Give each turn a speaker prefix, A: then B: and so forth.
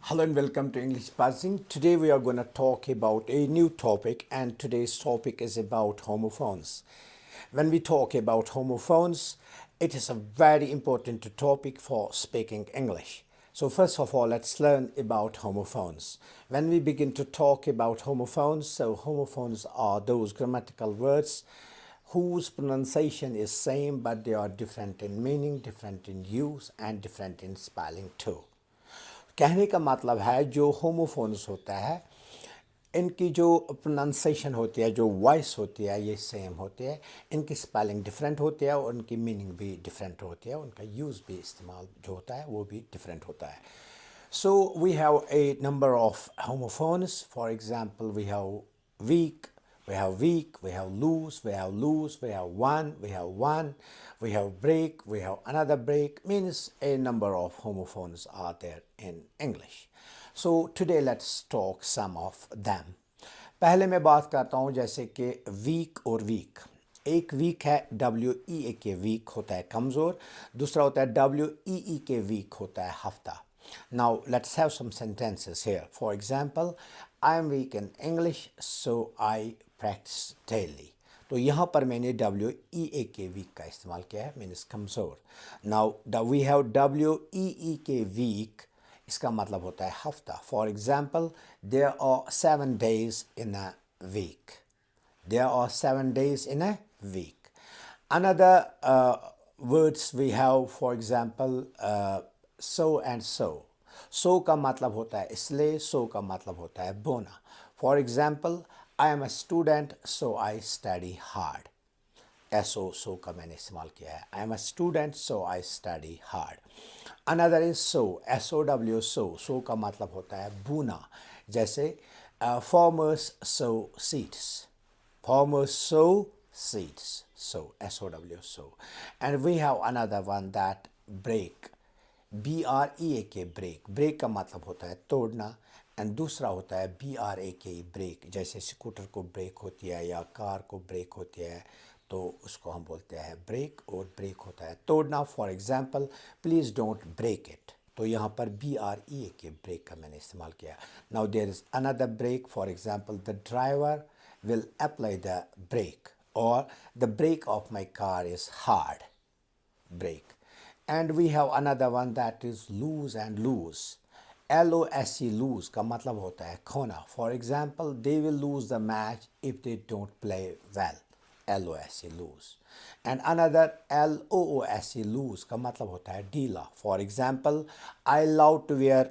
A: Hello and welcome to English Buzzing. Today we are going to talk about a new topic, and today's topic is about homophones. When we talk about homophones, it is a very important topic for speaking English. So first of all, let's learn about homophones. When we begin to talk about homophones, so homophones are those grammatical words whose pronunciation is same but they are different in meaning, different in use and different in spelling too. कहने का मतलब है जो homophones होता है इनकी जो pronunciation होती है, जो वॉइस होती है, ये सेम होती है, इनकी स्पेलिंग डिफरेंट होती है और उनकी मीनिंग भी डिफरेंट होती है, उनका यूज़ भी इस्तेमाल जो होता है वो भी डिफरेंट होता है. So we have a number of homophones. For example, we have weak, we have lose, we have lose, we have one, we have break, we have another break. Means a number of homophones are there in English. So today let's talk some of them. पहले मैं बात करता हूँ जैसे कि week और week. एक week है WEA के वीक होता है कमज़ोर, दूसरा होता है WEE के वीक होता है हफ्ता. Now let's have some sentences here. For example, I am weak in English, so I practice daily. तो यहाँ पर मैंने WEA के वीक का इस्तेमाल किया है, मीन्स कमज़ोर. Now we have WEE के वीक, इसका मतलब होता है हफ्ता. For example, there are 7 days in a week. There are 7 days in a week. Another words we have, for example, so and so. So का मतलब होता है इसलिए, so का मतलब होता है बोना. For example, I am a student, so I study hard. So का मैंने इस्तेमाल किया है. I am a student, so I study hard. Another is so, so का मतलब होता है बोना. जैसे farmers sow seeds. Farmers sow seeds. So. And we have another one that break. BREAK break. Break का मतलब होता है तोड़ना. एंड दूसरा होता है BRAK ब्रेक. जैसे स्कूटर को ब्रेक होती है या कार को ब्रेक होती है तो उसको हम बोलते हैं ब्रेक, और ब्रेक होता है तोड़ना. For example, please don't break it. तो यहाँ पर BREAK ब्रेक का मैंने इस्तेमाल किया. Now there is another break. For example, the driver will apply the brake, or the brake of my car is hard. Brake. And we have another one that is lose and lose. LOSE lose का मतलब होता है खोना. For example, they will lose the match if they don't play well. LOSE lose. And another LOOSE lose का मतलब होता है ढीला. For example, I love to wear